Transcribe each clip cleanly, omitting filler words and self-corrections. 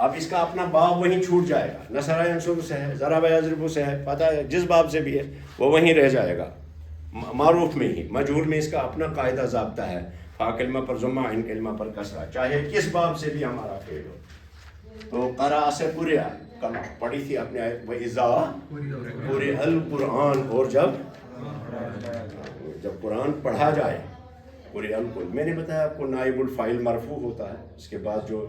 اب اس کا اپنا باب وہیں چھوٹ جائے گا، نصر ینصر سے ہے، ضرب یضرب سے ہے، پتہ ہے جس باب سے بھی ہے وہ وہیں رہ جائے گا، معروف میں ہی۔ مجہول میں اس کا اپنا قاعدہ ضابطہ ہے، فا کلمہ پر ضمہ، عین کلمہ پر کسرہ، چاہے کس باب سے بھی ہمارا فعل ہو۔ تو قرأ سے قرئ، کل پڑھی تھی اپنے آیت، وَإِذَا قُرِئَ الْقُرْآنُ، اور جب قرآن پڑھا جائے، قُرِئَ الْقُرْآنُ، میں نے بتایا آپ کو نائب الفاعل مرفوع ہوتا ہے، اس کے بعد جو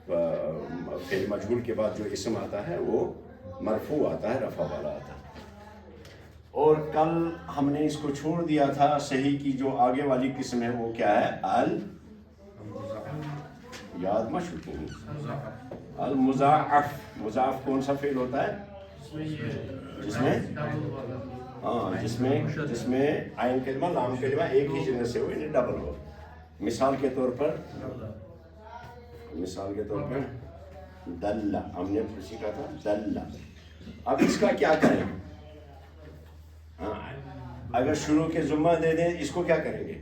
فعل مجہول کے بعد جو اسم آتا ہے وہ مرفوع آتا ہے، رفع والا آتا ہے۔ اور کل ہم نے اس کو چھوڑ دیا تھا، صحیح کی جو آگے والی قسم ہے وہ کیا ہے؟ یاد مشہور المضاعف۔ مضاعف کون سا فعل ہوتا ہے؟ جس میں عین کلمہ لام کلمہ ایک ہی جنس سے ہو، یعنی ڈبل ہو۔ مثال کے طور پر دلہ، ہم نے سیکھا تھا دلہ۔ اب اس کا کیا کریں؟ اگر شروع کے ضمہ دے دیں، اس کو کیا کریں گے؟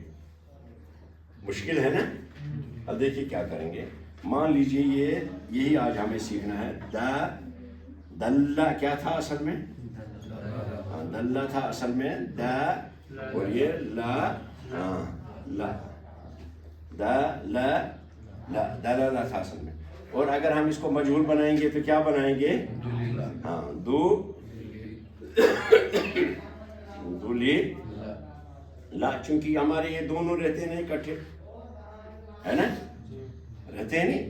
مشکل ہے نا؟ اب دیکھیے کیا کریں گے۔ مان لیجئے یہی آج ہمیں سیکھنا ہے۔ دلہ کیا تھا اصل میں؟ دلہ تھا اصل میں بولیے دلالہ تھا اصل میں۔ اور اگر ہم اس کو مجہول بنائیں گے تو کیا بنائیں گے؟ لا، چونکہ ہمارے یہ دونوں رہتے نہیں اکٹھے، ہے نا؟ رہتے ہیں نہیں۔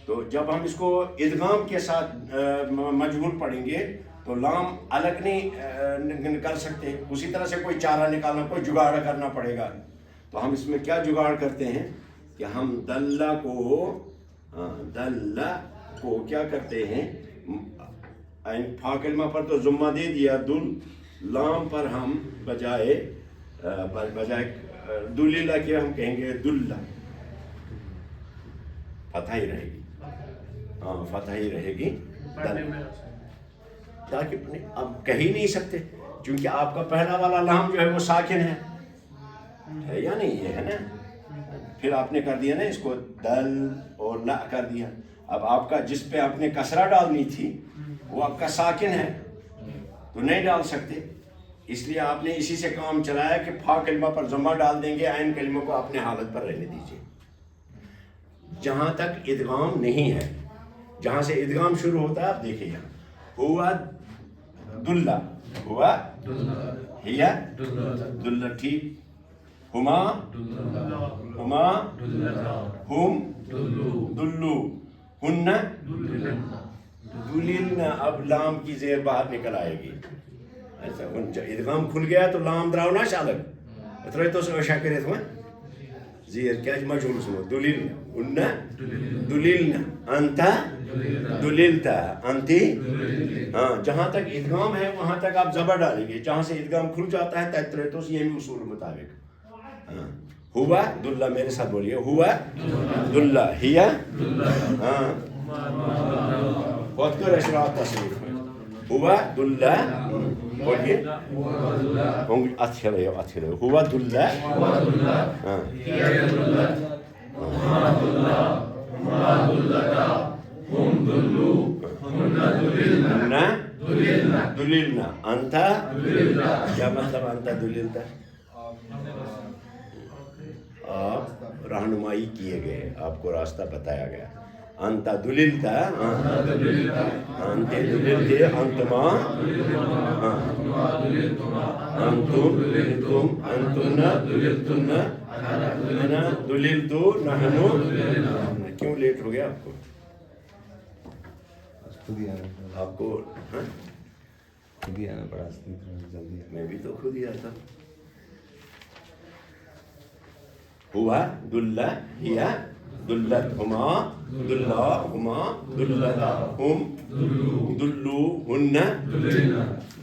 تو جب ہم اس کو ادغام کے ساتھ مجہول پڑھیں گے تو لام الگ نہیں کر سکتے، اسی طرح سے کوئی چارہ نکالنا، کوئی جگاڑ کرنا پڑے گا۔ تو ہم اس میں کیا جگاڑ کرتے ہیں کہ ہم دلہ کو کیا کرتے ہیں؟ فا کلمہ پر تو ضمہ دے دیا، لام پر ہم بجائے دللہ کے ہم کہیں گے دلہ، فتح ہی رہے گی، فتح ہی رہے گی، تاکہ اب کہہ ہی نہیں سکتے، چونکہ آپ کا پہلا والا لام جو ہے وہ ساکن ہے یا نہیں؟ یہ ہے نا، پھر آپ نے کر دیا نا اس کو دل اور لا کر دیا۔ اب آپ کا جس پہ آپ نے کسرہ ڈالنی تھی وہ آپ کا ساکن ہے، تو نہیں ڈال سکتے، اس لیے آپ نے اسی سے کام چلایا کہ فا کلمہ پر ضمہ ڈال دیں گے، عین کلمہ کو اپنے حالت پر رہنے دیجیے۔ جہاں تک ادغام نہیں ہے، جہاں سے ادغام شروع ہوتا ہے، آپ دیکھیں یہاں ہوا دلہ، ہوا ہیا دلہ، ٹھیک، ہما ہم دلو، ہن دللن۔ اب لام کی زیر باہر نکل آئے گی، ایسا ادغام کھل گیا تو لام دراؤ نا شالک اترائی تو سوشا کرے تھا زیر کیا مجھول سنو، دللن ہن دللن، انتا دللتا، انتی، جہاں تک ادغام ہے وہاں تک آپ زبر ڈالیں گے، جہاں سے ادغام کھل جاتا ہے تیترے تو یہ بھی اصول مطابق ہوا دلہ، میرے ساتھ بولیے ہوا دلہ، ہیا بہت کر اشراف تصریف ہے، ہوا دلہ، بولیے اچھے رہے، ہوا دلہ، دللنا، انتا، کیا مطلب انتا دللتا؟ آپ رہنمائی کیے گئے، آپ کو راستہ بتایا گیا۔ انتا دللتا، انتے دللتے، انتما، انتم دللتم، انتنا دللتن، انا دللتو، نحنو۔ کیوں لیٹ ہو گیا آپ کو؟ آپ کو خود ہی آنا پڑا، میں بھی تو خود ہی آتا۔ ہوا دلہ، ہیا دلت، ہما دلہ، ہما دلتا، ہم دلو، ہن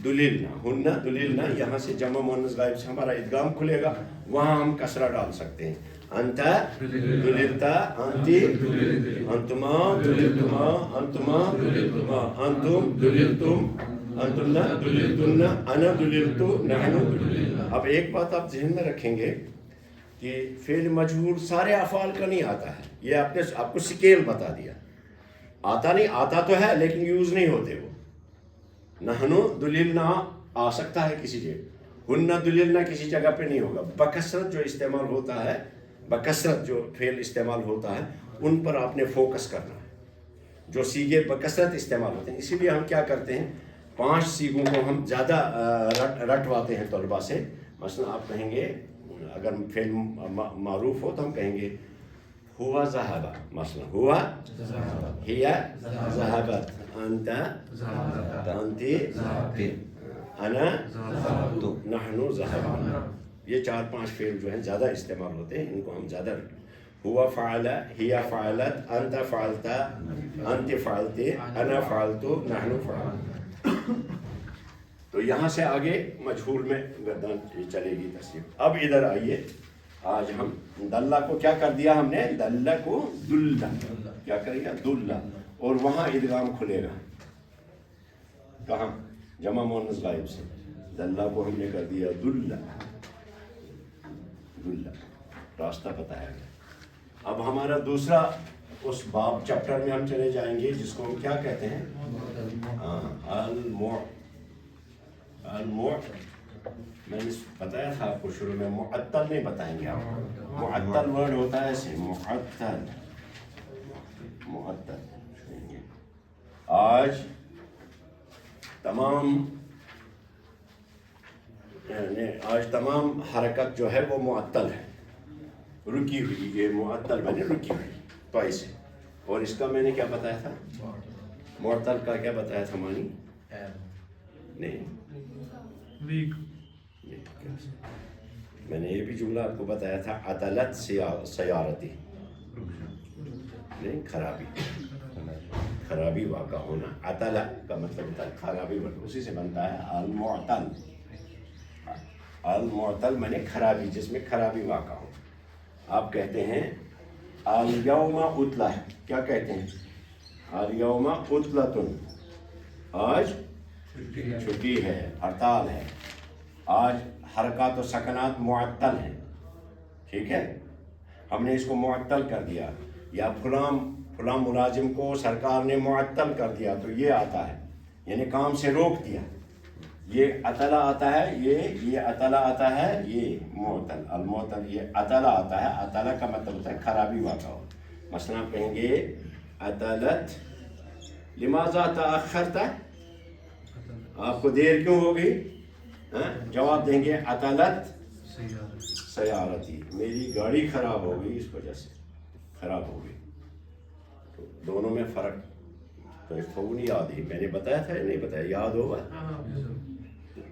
دللنا، ہن دللنا۔ یہاں سے جمع مؤنث غائب سے ہمارا ادغام کھلے گا، وہاں ہم کسرہ ڈال سکتے ہیں، انتا دللتا، انتی انتما دللتما، انتما دللتما، انتم دللتم، انتن دللتن، انا دللتو، نحن دللنا۔ اب ایک بات آپ ذہن میں رکھیں گے کہ فعل مجہول سارے افعال کا نہیں آتا ہے، یہ آپ کو سکیل بتا دیا۔ آتا نہیں، آتا تو ہے لیکن یوز نہیں ہوتے وہ. نحنو دللنا آ سکتا ہے کسی جگہ، ہن دللنا کسی جگہ پہ نہیں ہوگا. بکثرت جو استعمال ہوتا ہے، بکثرت جو فعل استعمال ہوتا ہے ان پر آپ نے فوکس کرنا ہے. جو سیگے بکثرت استعمال ہوتے ہیں، اسی لیے ہم کیا کرتے ہیں 5 سیگوں کو ہم زیادہ رٹواتے ہیں طلباء سے. مثلا آپ کہیں گے اگر فعل معروف ہو تو ہم کہیں گے ہوا ذہب، مثلا ہوا ہی ذہبت، انت انتی انا نحن ذهبنا. یہ 4-5 فعل جو ہیں زیادہ استعمال ہوتے ہیں، ان کو ہم زیادہ ہوا فعل، ہی فعلت، انت فعلت، انت فعلتی، انا فعلت، نحن فعلنا. تو یہاں سے آگے مجہول میں گردان چلے گی تصریف. اب ادھر آئیے، آج ہم دلہ کو کیا کر دیا ہم نے، دلہ کو دلہ کیا کرے گا، دلہ، اور وہاں ادغام کھلے گا. کہاں؟ جمع مؤنث غائب سے. دلہ کو ہم نے کر دیا دلہ، دلہ، راستہ بتایا گیا. اب ہمارا دوسرا اس باب چیپٹر میں ہم چلے جائیں گے جس کو ہم کیا کہتے ہیں، میں نے بتایا تھا آپ کو شروع میں، معطل نہیں بتائیں گے آپ کو. معطل ورڈ ہوتا ہے ایسے، معطل، معطل. آج تمام حرکت جو ہے وہ معطل ہے، رکی ہوئی. یہ معطل بنے رکی ہوئی تو ایسے. اور اس کا میں نے کیا بتایا تھا، معطل کا کیا بتایا تھا معنی، نہیں میں نے یہ بھی جملہ آپ کو بتایا تھا، عطلت سیارتی، نہیں خرابی، خرابی واقع ہونا. عطلہ کا مطلب ہوتا ہے خرابی، اسی سے بنتا ہے المعطل. المعطل میں نے خرابی، جس میں خرابی واقع ہو. آپ کہتے ہیں الیوم عطلہ، کیا کہتے ہیں، الیوم عطلۃ، آج چھٹی ہے، ہڑتال ہے. آج حرکات و سکنات معطل ہیں. ٹھیک ہے، ہم نے اس کو معطل کر دیا. یا فلاں ملازم کو سرکار نے معطل کر دیا تو یہ آتا ہے، یعنی کام سے روک دیا. یہ عطلہ آتا ہے، یہ عطلہ آتا ہے، یہ معطل، المعطل یہ عطلہ آتا ہے. عطلہ کا مطلب ہوتا ہے خرابی واقع ہو. مثلا آپ کہیں گے عطلت لماذا تأخرت، آپ کو دیر کیوں ہو گئی. جواب دیں گے عطلت سیارتی، میری گاڑی خراب ہو گئی، اس وجہ سے خراب ہو گئی. تو دونوں میں فرق تو فون یاد ہی میں نے بتایا تھا یا نہیں بتایا، یاد ہوگا.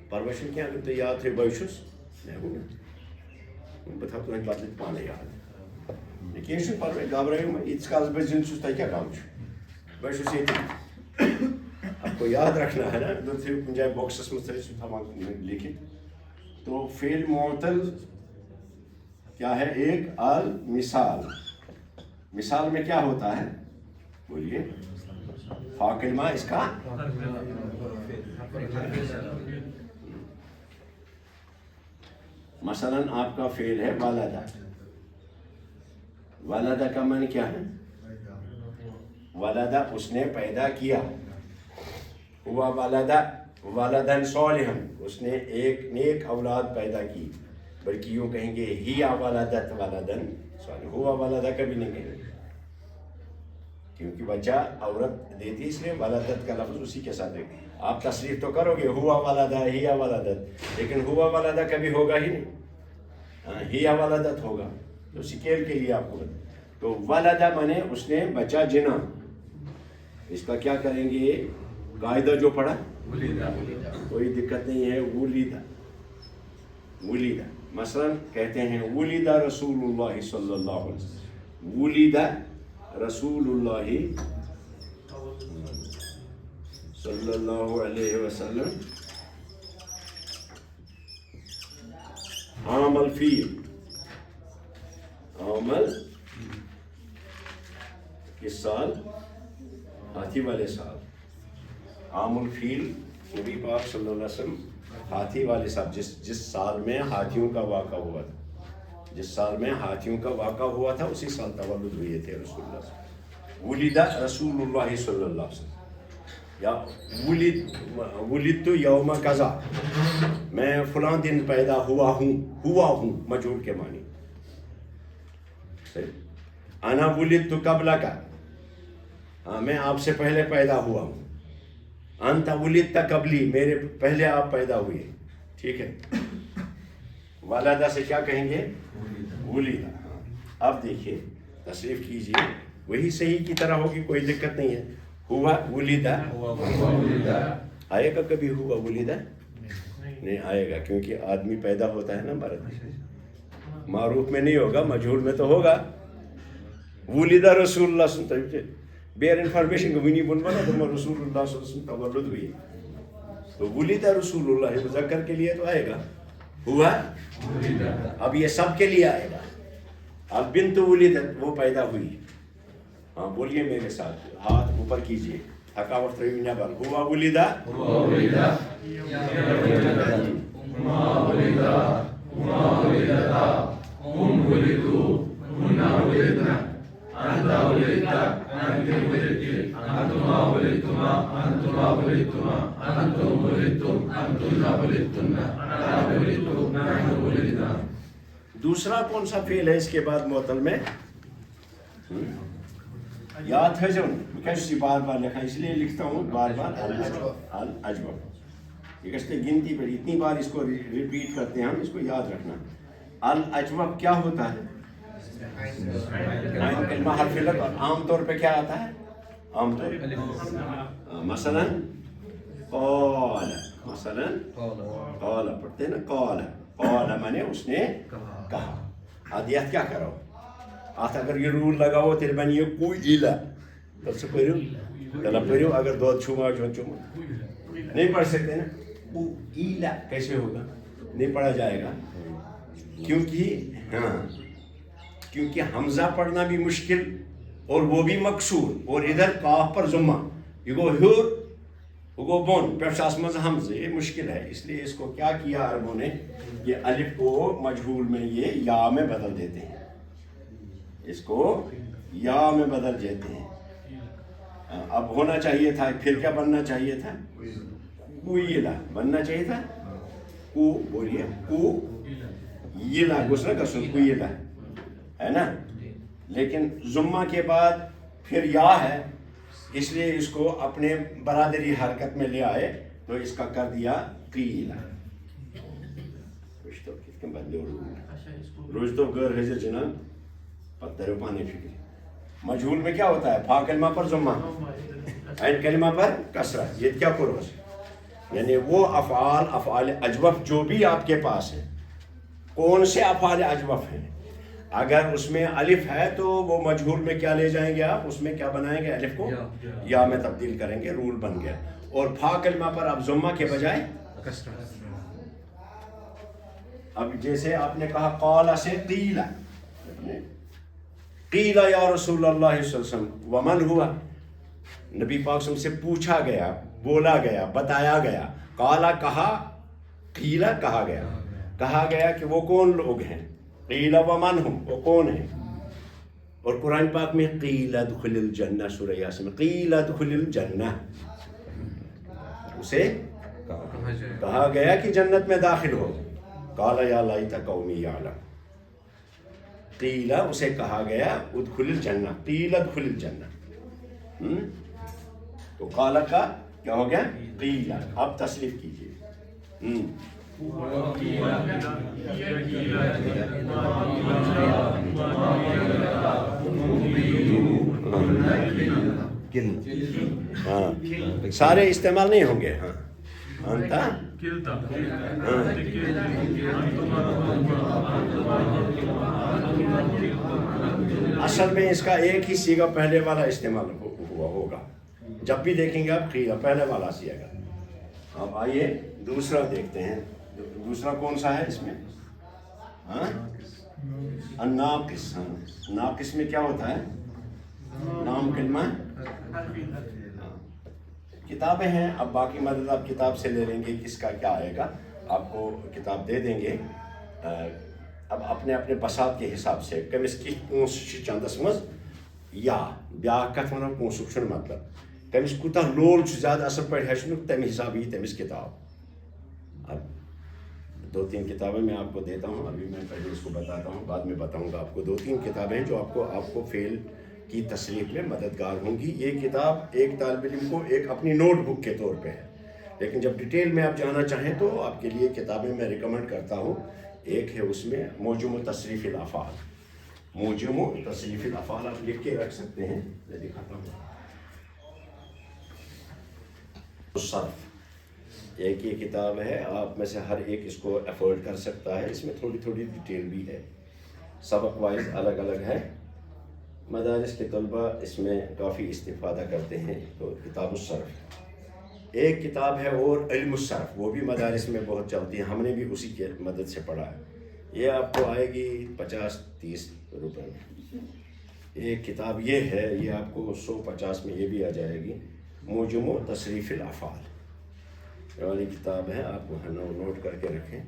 پرمشن کیا تو یاد تھے بشس بتا تو بدل پانے یاد کیوں پروائی گھبرائیو میں یتس کالس بہٕ زِندٕ چھُس تۄہہِ کیٛاہ غم چھُ، بہٕ چھُس ییٚتی. آپ کو یاد رکھنا ہے نا، دو تھے کُنہِ جایہِ بۄکسس منٛز تھٲیِو سُہ تھاوان لیکھِتھ. تو فعل معطل کیا ہے، ایک المثال. مثال میں کیا ہوتا ہے بولیے، فاعل ما اس کا مثلا آپ کا فعل ہے والدہ. والدہ کا معنی کیا ہے، والدہ اس نے پیدا کیا. ہوا والدہ والدن صالحا، اس نے ایک نیک اولاد پیدا کی. بلکہ یوں کہیں گے ہی ولدت ولدن صالحا. ہوا والدہ کبھی نہیں کہیں گے کیونکہ بچہ عورت دیتی، اس لیے ولدت کا لفظ اسی کے ساتھ ہے. آپ تصریف تو کرو گے ہوا والدہ ہی ولدت، لیکن ہوا والدہ کبھی ہوگا ہی نہیں. ہی ولدت ہوگا تو سکیل کے لیے آپ کو. تو ولدہ مانے اس نے بچہ جنا. اس کا کیا کریں گے، قاعدہ جو پڑھا کوئی دقت نہیں ہے، ولیدہ. ولیدہ مثلا کہتے ہیں ولیدہ رسول اللہ صلی اللہ علیہ وسلم، ولیدہ رسول اللہ صلی اللہ علیہ وسلم عام الفیل. عام کس سال، ہاتھی والے سال. عام الفیل نبی پاک صلی اللہ علیہ وسلم ہاتھی والے سال، جس سال میں ہاتھیوں کا واقعہ ہوا تھا، جس سال میں ہاتھیوں کا واقعہ ہوا تھا اسی سال تولد ہوئے تھے رسول اللہ صلی اللہ علیہ وسلم. ولد رسول اللہ صلی اللہ علیہ وسلم یا ولدت یوم کذا، میں فلاں دن پیدا ہوا ہوں مجہول کے معنی. انا ولدت قبلک، میں آپ سے پہلے پیدا ہوا ہوں. انت ولدت قبلی، میرے پہلے آپ پیدا ہوئے. ٹھیک ہے. والدہ سے کیا کہیں گے؟ ولدہ. اب دیکھیے تصریف کیجیے، وہی صحیح کی طرح ہوگی، کوئی دقت نہیں ہے. ہوا ولدہ آئے گا کبھی؟ ہوا ولدہ نہیں آئے گا، کیونکہ آدمی پیدا ہوتا ہے نا مرد، معروف میں نہیں ہوگا، مجہول میں تو ہوگا. ولدہ رسول اللہ صلی اللہ علیہ وسلم بیر انفارمیشن کو ونی بن بنا تو رسول اللہ صلی اللہ علیہ وسلم تولد ہوئی، تو ولدہ رسول اللہ مذکر کے لیے تو آئے گا. ہوا اب یہ سب کے لیے آئے گا. اب بنت ولدت، وہ پیدا ہوئی. ہاں بولیے میرے ساتھ، ہاتھ اوپر کیجیے، تھکاوٹ رہی نیبر. ہوا ولدہ دوسرا کون سا فعل ہے اس کے بعد معطل میں؟ یاد ہے جو کیسے بار بار لکھا، اس لیے لکھتا ہوں بار بار الاجوب. یہ کہتے گنتی پر اتنی بار اس کو ریپیٹ کرتے ہیں ہم، اس کو یاد رکھنا. الاجوب کیا ہوتا ہے؟ کلمہ حرف علت. اور عام طور پہ کیا آتا ہے؟ عام طور پہ مثلا قال، مثلا قال پڑھتے ہیں نا، قال مانے اس نے کہا. آدیات کیا کرو ات اگر یہ رول لگاؤ تیل بن یہ کوئلہ، تب سے پڑھو تلا پڑھو. اگر دودھ چھما نہیں پڑھ سکتے نا، کوئلہ کیسے ہوگا؟ نہیں پڑھا جائے گا، کیونکہ حمزہ پڑھنا بھی مشکل اور وہ بھی مکسور، اور ادھر کاف پر ضمہ، یہ گو ہور وہ گو بون پیشاس مز حمزہ، یہ مشکل ہے. اس لیے اس کو کیا کیا عربوں نے، یہ الف کو مجہول میں یہ یا میں بدل دیتے ہیں، اس کو یا میں بدل دیتے ہیں. اب ہونا چاہیے تھا، پھر کیا بننا چاہیے تھا؟ کوئلہ بننا چاہیے تھا. کو بولیے کو یلا گسنا کا سن کوئلہ ہے نا، لیکن ضمہ کے بعد پھر یا ہے، اس لیے اس کو اپنے برادری حرکت میں لے آئے تو اس کا کر دیا قیلہ. روز تو غیر حاضر جناب پتھر پانے فکر. مجہول میں کیا ہوتا ہے؟ فا کلمہ پر ضمہ، عین کلمہ پر کسرہ، یہ کیا پروز، یعنی وہ افعال اجوف جو بھی آپ کے پاس ہیں. کون سے افعال اجوف ہیں؟ اگر اس میں الف ہے تو وہ مجہول میں کیا لے جائیں گے آپ؟ اس میں کیا بنائیں گے؟ الف کو یا میں تبدیل کریں گے، رول بن گیا. اور فا کلمہ پر اب ضمہ کے بجائے کسرہ. اب جیسے آپ نے کہا قال سے قیلہ، قیلہ یا رسول اللہ صلی اللہ علیہ وسلم ومن ہوا، نبی پاک صلی اللہ علیہ وسلم سے پوچھا گیا، بولا گیا، بتایا گیا. قالا کہا، قیلہ کہا گیا کہ وہ کون لوگ ہیں. قیل ومن ہم، وہ کون ہیں. اور قرآن پاک میں قیل ادخل الجنہ، سورہ یاسین میں قیل ادخل الجنہ، اسے کہا گیا کہ جنت میں داخل ہو. قال یا لیت قومی یعلم، قیل اسے کہا گیا ادخل الجنہ، قیل ادخل الجنہ. تو قال کا کیا ہو گیا؟ قیل. اب تصریف کیجیے. ہاں سارے استعمال نہیں ہوں گے. ہاں انتا اصل میں اس کا ایک ہی سیگا پہلے والا استعمال ہوا ہوگا. جب بھی دیکھیں گے آپ قیل پہلے والا سیگا. اب آئیے دوسرا دیکھتے ہیں. دوسرا کون سا ہے اس میں؟ الناقص. ناقص میں کیا ہوتا ہے؟ نام کلمہ. کتابیں ہیں، اب باقی مدد آپ کتاب سے لے لیں گے، کس کا کیا آئے گا آپ کو کتاب دے دیں گے. اب اپنے اپنے بساط کے حساب سے کم اس کی چندس مز یا بیاکھ کتھ ونو پونسُک چھُنہٕ مطلب تٔمِس کوٗتاہ لول چھُ زیادٕ اَصٕل پٲٹھۍ ہیٚچھنُک تَمہِ حساب یی تٔمِس کتاب. اب 2-3 کتابیں میں آپ کو دیتا ہوں, ابھی میں پہلے اس کو بتاتا ہوں, بعد میں بتاؤں گا آپ کو 2-3 کتابیں جو آپ کو فیل کی تصریف میں مددگار ہوں گی. یہ کتاب ایک طالب علم کو ایک اپنی نوٹ بک کے طور پہ ہے, لیکن جب ڈیٹیل میں آپ جانا چاہیں تو آپ کے لیے کتابیں میں ریکمنڈ کرتا ہوں. ایک ہے اس میں موجم تصریف الافعال, موجم تصریف الافعال آپ لکھ کے رکھ سکتے ہیں, میں دکھاتا ہوں. صرف ایک یہ کتاب ہے, آپ میں سے ہر ایک اس کو افورڈ کر سکتا ہے. اس میں تھوڑی تھوڑی ڈیٹیل بھی ہے, سبق وائز الگ الگ ہے. مدارس کے طلباء اس میں کافی استفادہ کرتے ہیں. تو کتاب الصرف ایک کتاب ہے, اور علم الصرف وہ بھی مدارس میں بہت چلتی ہے, ہم نے بھی اسی کے مدد سے پڑھا ہے. یہ آپ کو آئے گی 50-30 روپے میں. ایک کتاب یہ ہے, یہ آپ کو 150 میں یہ بھی آ جائے گی, موجم و تصریف الافعال. یہ والی کتاب ہے, آپ کو نوٹ کر کے رکھیں.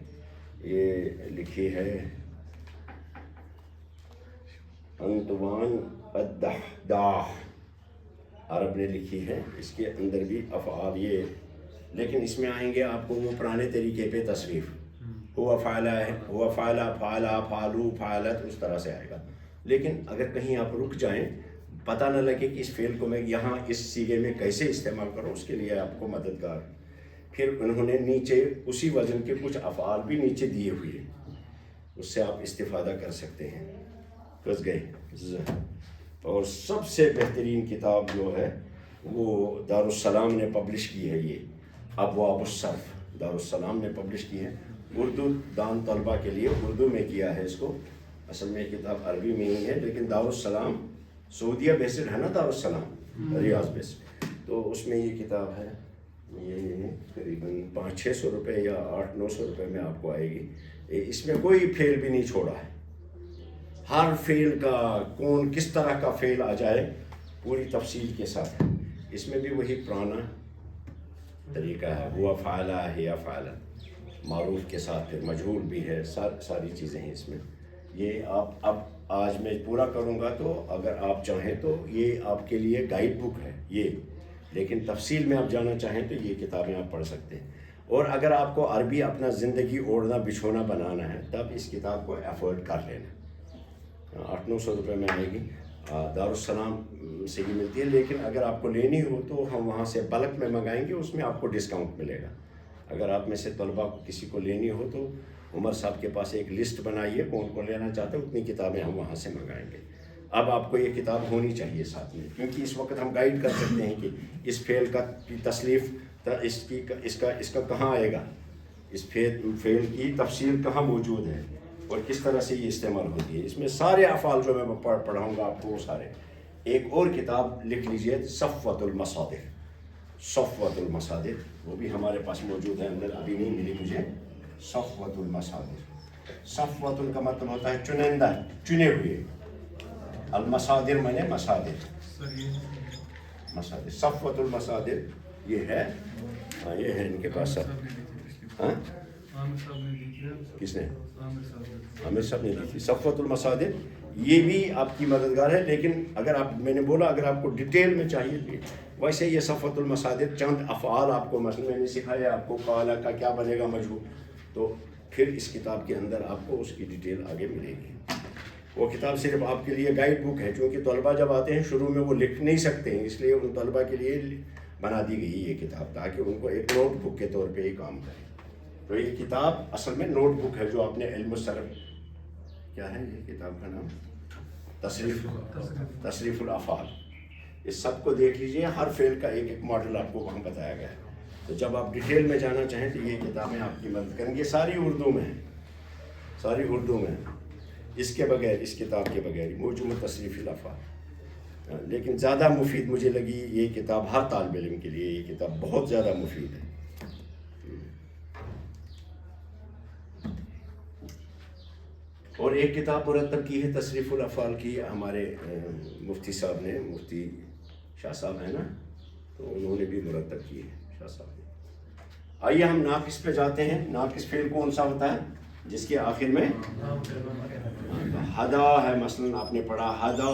یہ لکھی ہے انطوان الدحداح, عرب نے لکھی ہے. اس کے اندر بھی افعال یہ, لیکن اس میں آئیں گے آپ کو وہ پرانے طریقے پہ تصریف, ہوا فعلا ہے, ہوا فعلا, فعلا, فعلو, فعلت, اس طرح سے آئے گا. لیکن اگر کہیں آپ رک جائیں, پتہ نہ لگے کہ اس فعل کو میں یہاں اس سیغے میں کیسے استعمال کروں, اس کے لیے آپ کو مددگار. پھر انہوں نے نیچے اسی وزن کے کچھ افعال بھی نیچے دیے ہوئے ہیں, اس سے آپ استفادہ کر سکتے ہیں. بس گئے. اور سب سے بہترین کتاب جو ہے وہ دارالسلام نے پبلش کی ہے, یہ ابواب الصرف دارالسلام نے پبلش کی ہے. اردو دان طلبہ کے لیے اردو میں کیا ہے اس کو. اصل میں کتاب عربی میں ہی ہے, لیکن دارالسلام سعودیہ بیسڈ ہے نا, دارالسلام ریاض بیسڈ, تو اس میں یہ کتاب ہے. یہ قریباً 500-600 روپے یا 800-900 روپے میں آپ کو آئے گی. اس میں کوئی فعل بھی نہیں چھوڑا ہے, ہر فعل کا کون کس طرح کا فعل آ جائے پوری تفصیل کے ساتھ ہے. اس میں بھی وہی پرانا طریقہ ہے, ہوا فعلا ہے یا فعلا, معروف کے ساتھ پھر مجہول بھی ہے, ساری چیزیں ہیں اس میں. یہ آپ اب آج میں پورا کروں گا, تو اگر آپ چاہیں تو یہ آپ کے لیے گائیڈ بک ہے یہ, لیکن تفصیل میں آپ جانا چاہیں تو یہ کتابیں آپ پڑھ سکتے ہیں. اور اگر آپ کو عربی اپنا زندگی اوڑھنا بچھونا بنانا ہے, تب اس کتاب کو افورڈ کر لینا. 800-900 روپے میں آئے گی. دارالسلام سے ہی ملتی ہے, لیکن اگر آپ کو لینی ہو تو ہم وہاں سے بلک میں منگائیں گے, اس میں آپ کو ڈسکاؤنٹ ملے گا. اگر آپ میں سے طلباء کو کسی کو لینی ہو تو عمر صاحب کے پاس ایک لسٹ بنائیے, کون کو لینا چاہتے ہیں, اتنی کتابیں ہم وہاں سے منگائیں گے. اب آپ کو یہ کتاب ہونی چاہیے ساتھ میں, کیونکہ اس وقت ہم گائیڈ کر سکتے ہیں کہ اس فعل کا تصریف اس کا کہاں آئے گا, اس فعل کی تفصیل کہاں موجود ہے, اور کس طرح سے یہ استعمال ہوتی ہے. اس میں سارے افعال جو میں پڑھاؤں گا آپ کو وہ سارے. ایک اور کتاب لکھ لیجئے, صفوۃ المصادر. صفوۃ المصادر وہ بھی ہمارے پاس موجود ہے, اندر ابھی نہیں ملی مجھے. صفوۃ المصادر, صفوۃ کا مطلب ہوتا ہے چنندہ, چنے ہوئے. المصادر مانے مصادر, مصادر. صفوۃ المصادر یہ ہے, یہ ہے ان کے پاس سب. ہاں کس نے؟ عامر صاحب نے دی تھی صفوۃ المصادر. یہ بھی آپ کی مددگار ہے, لیکن اگر آپ, میں نے بولا اگر آپ کو ڈیٹیل میں چاہیے, ویسے یہ صفوۃ المصادر چند افعال آپ کو, مثلا میں نے سکھایا آپ کو قال کا کیا بنے گا مجہول, تو پھر اس کتاب کے اندر آپ کو اس کی ڈیٹیل آگے ملے گی. وہ کتاب صرف آپ کے لیے گائیڈ بک ہے, چونکہ طلباء جب آتے ہیں شروع میں وہ لکھ نہیں سکتے ہیں, اس لیے ان طلباء کے لیے بنا دی گئی یہ کتاب, تاکہ ان کو ایک نوٹ بک کے طور پہ ہی کام کرے. تو یہ کتاب اصل میں نوٹ بک ہے جو آپ نے علم الصرف, کیا ہے یہ کتاب کا نام, تصریف الافعال. اس سب کو دیکھ لیجئے, ہر فعل کا ایک ایک ماڈل آپ کو وہاں بتایا گیا ہے. تو جب آپ ڈیٹیل میں جانا چاہیں تو یہ کتابیں آپ کی مدد کریں گے. ساری اردو میں ہیں, ساری اردو میں. اس کے بغیر, اس کتاب کے بغیر موجم تصریف الافعال. لیکن زیادہ مفید مجھے لگی یہ کتاب ہر طالب علم کے لیے, یہ کتاب بہت زیادہ مفید ہے. اور ایک کتاب مرتب کی ہے تصریف الافعال کی, ہمارے مفتی صاحب نے, مفتی شاہ صاحب ہیں نا, تو انہوں نے بھی مرتب کی ہے, شاہ صاحب نے. آئیے ہم ناقص پہ جاتے ہیں. ناقص فعل کون سا ہوتا ہے جس کے آخر میں ہدا ہے. مثلا آپ نے پڑھا ہدا,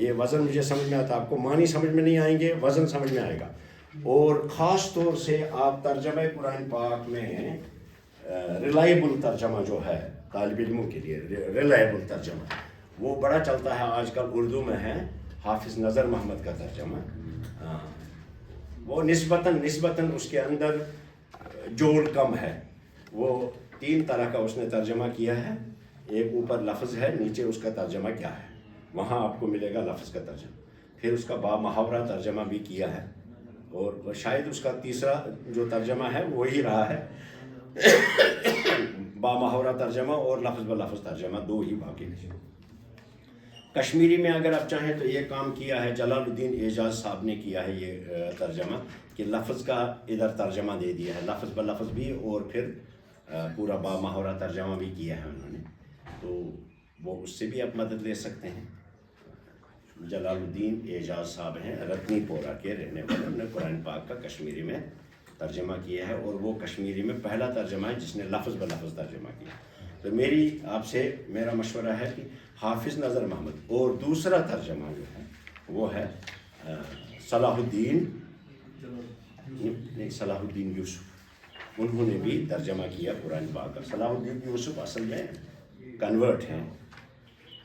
یہ وزن مجھے سمجھ میں آتا ہے, آپ کو معنی سمجھ میں نہیں آئیں گے, وزن سمجھ میں آئے گا. اور خاص طور سے آپ ترجمہ قرآن پاک میں ریلائبل ترجمہ جو ہے طالب علموں کے لیے, ریلائبل ترجمہ وہ بڑا چلتا ہے آج کل اردو میں ہے, حافظ نظر محمد کا ترجمہ. وہ نسبتاً اس کے اندر جوڑ کم ہے. وہ 3 طرح کا اس نے ترجمہ کیا ہے. ایک اوپر لفظ ہے, نیچے اس کا ترجمہ کیا ہے, وہاں آپ کو ملے گا لفظ کا ترجمہ. پھر اس کا با محاورہ ترجمہ بھی کیا ہے, اور شاید اس کا تیسرا جو ترجمہ ہے وہی رہا ہے. با محاورہ ترجمہ اور لفظ بلفظ ترجمہ 2 ہی باقی ہیں. کشمیری میں اگر آپ چاہیں تو یہ کام کیا ہے جلال الدین اعجاز صاحب نے کیا ہے یہ ترجمہ, کہ لفظ کا ادھر ترجمہ دے دیا ہے, لفظ بلفظ بھی, اور پھر پورا با محاورہ ترجمہ بھی کیا ہے انہوں نے. تو وہ اس سے بھی آپ مدد لے سکتے ہیں. جلال الدین اعجاز صاحب ہیں, رتنی پورہ کے رہنے والے, انہوں نے قرآن پاک کا کشمیری میں ترجمہ کیا ہے, اور وہ کشمیری میں پہلا ترجمہ ہے جس نے لفظ بلفظ ترجمہ کیا. تو میری آپ سے میرا مشورہ ہے کہ حافظ نظر محمد, اور دوسرا ترجمہ جو ہے وہ ہے صلاح الدین یوسف, انہوں نے بھی ترجمہ کیا قرآن پاک کا. صلاح الدین یوسف اصل میں کنورٹ ہیں,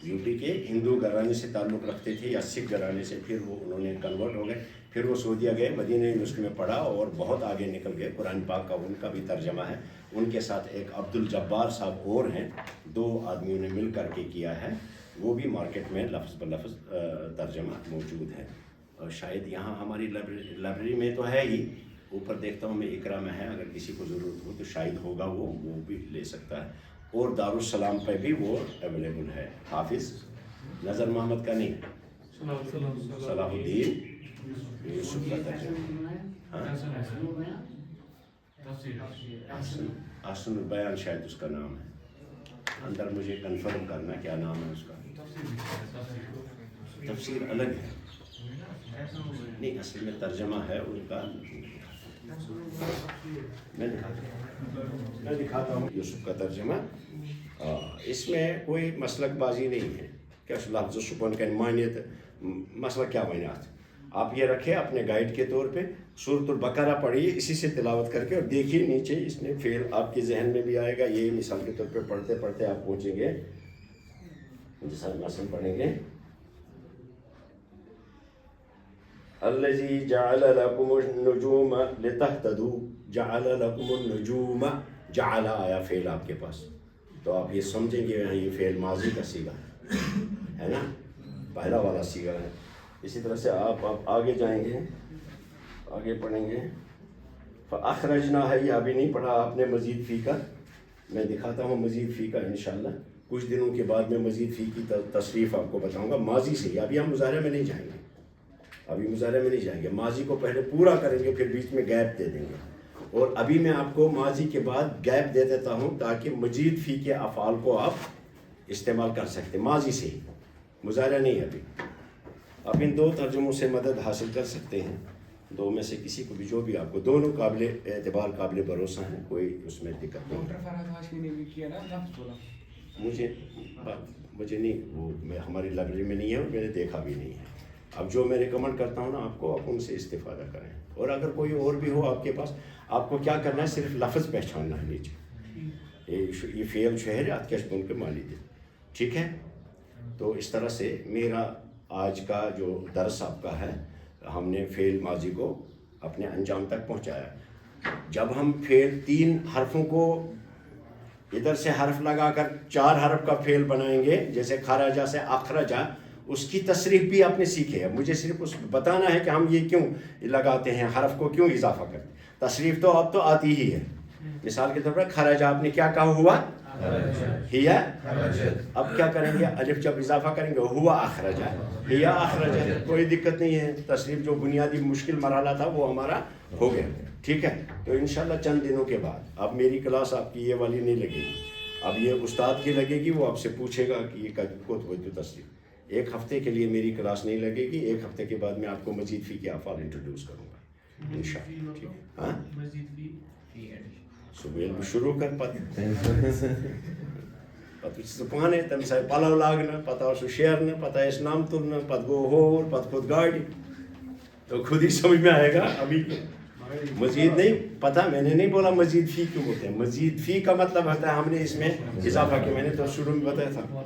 یو پی کے ہندو گھرانے سے تعلق رکھتے تھے یا سکھ گھرانے سے, پھر وہ انہوں نے کنورٹ ہو گئے, پھر وہ سعودیہ گئے, مدینہ یونیورسٹی میں پڑھا اور بہت آگے نکل گئے. قرآن پاک کا ان کا بھی ترجمہ ہے. ان کے ساتھ ایک عبد الجبار صاحب اور ہیں, 2 آدمیوں نے مل کر کے کیا ہے. وہ بھی مارکیٹ میں لفظ بلفظ ترجمہ موجود ہے, اور شاید یہاں ہماری لائبریری میں تو ہے ہی, اوپر دیکھتا ہوں میں اقرا میں ہے, اگر کسی کو ضرورت ہو تو شاید ہوگا وہ بھی لے سکتا ہے. اور دارالسلام پہ بھی وہ اویلیبل ہے. حافظ نظر محمد کا نہیں, صلاح الدین یوسف کا ترجمہ. احسن البیان شاید اس کا نام ہے, اندر مجھے کنفرم کرنا کیا نام ہے اس کا. تفسیر الگ ہے, نہیں اصل میں ترجمہ ہے ان کا. میں دکھاتا ہوں یوسف کا ترجمہ. اس میں کوئی مسلک بازی نہیں ہے کہ لفظ شپن کا مانیت مسئلہ کیا معنیات. آپ یہ رکھیں اپنے گائیڈ کے طور پہ, سورۃ البقرہ پڑھیے اسی سے تلاوت کر کے, اور دیکھیے نیچے اس نے فعل آپ کے ذہن میں بھی آئے گا. یہ مثال کے طور پہ پڑھتے پڑھتے آپ پہنچیں گے, مثلا پڑھیں گے الذی جعل لکم النجوم لتہتدوا, جعل لکم النجوم, جعل آیا فعل آپ کے پاس, تو آپ یہ سمجھیں گے یہ فعل ماضی کا صیغہ ہے نا, پہلا والا صیغہ ہے. اسی طرح سے آپ آگے جائیں گے, آگے پڑھیں گے فاخرجنا ہے, یہ ابھی نہیں پڑھا آپ نے مزید فی کا. میں دکھاتا ہوں مزید فی کا انشاءاللہ کچھ دنوں کے بعد. میں مزید فی کی تصریف آپ کو بتاؤں گا ماضی سے ہی. ابھی ہم مضارع میں نہیں جائیں گے, ماضی کو پہلے پورا کریں گے, پھر بیچ میں گیپ دے دیں گے. اور ابھی میں آپ کو ماضی کے بعد گیپ دے دیتا ہوں تاکہ مزید فی کے افعال کو آپ استعمال کر سکتے ماضی سے ہی, مضارع نہیں. ابھی آپ ان 2 ترجموں سے مدد حاصل کر سکتے ہیں, 2 میں سے کسی کو بھی, جو بھی آپ کو, دونوں قابل اعتبار قابل بھروسہ ہیں, کوئی اس میں دقت نہیں. مجھے نہیں, وہ میں ہماری لائبریری میں نہیں ہے اور میں نے دیکھا بھی نہیں ہے. اب جو میں ریکمنڈ کرتا ہوں نا آپ کو, آپ ان سے استفادہ کریں. اور اگر کوئی اور بھی ہو آپ کے پاس, آپ کو کیا کرنا ہے, صرف لفظ پہچاننا ہے نیچے, یہ فعل شہر اتکش بن کے مالی دے, ٹھیک ہے. تو اس طرح سے میرا آج کا جو درس آپ کا ہے, ہم نے فعل ماضی کو اپنے انجام تک پہنچایا. جب ہم فعل 3 حرفوں کو ادھر سے حرف لگا کر 4 حرف کا فعل بنائیں گے, جیسے خرجہ سے اخرجہ, اس کی تصریف بھی آپ نے سیکھے ہے. مجھے صرف اس بتانا ہے کہ ہم یہ کیوں لگاتے ہیں, حرف کو کیوں اضافہ کرتے ہیں. تصریف تو اب تو آتی ہی ہے. مثال کے طور پر خرجہ آپ نے کیا کہا, ہوا ہی. اب کیا کریں گے, الف جب اضافہ کریں گے ہوا اخرجہ, ہی اخرجہ, کوئی دقت نہیں ہے. تصریف جو بنیادی مشکل مرحلہ تھا وہ ہمارا ہو گیا, ٹھیک ہے. تو انشاءاللہ چند دنوں کے بعد, اب میری کلاس آپ کی یہ والی نہیں لگے گی, اب یہ استاد کی لگے گی. وہ آپ سے پوچھے گا کہ یہ کوت تصریف. 1 ہفتے کے لیے میری کلاس نہیں لگے گی. 1 ہفتے کے بعد میں آپ کو مزید فی کے افعال انٹروڈیوس کروں گا انشاءاللہ, ٹھیک ہے. ہاں صبح شروع کر پاتے پتہٕ چھُس ژٕ پانے تٔمِس آیہِ پَلو لاگنہٕ پتہٕ آو سُہ شیرنہٕ پتہٕ آیَس نَم تُلنہٕ پتہٕ گوٚو ہور پتہٕ کھوٚت گاڑِ تو خود ہی سمجھ میں آئے گا ابھی مزید نہیں پتہ میں نے نہیں بولا مزید فی کیوں ہوتے ہیں مزید فی کا مطلب ہوتا ہے ہم نے اس میں اضافہ کیا میں نے تو شروع میں بتایا تھا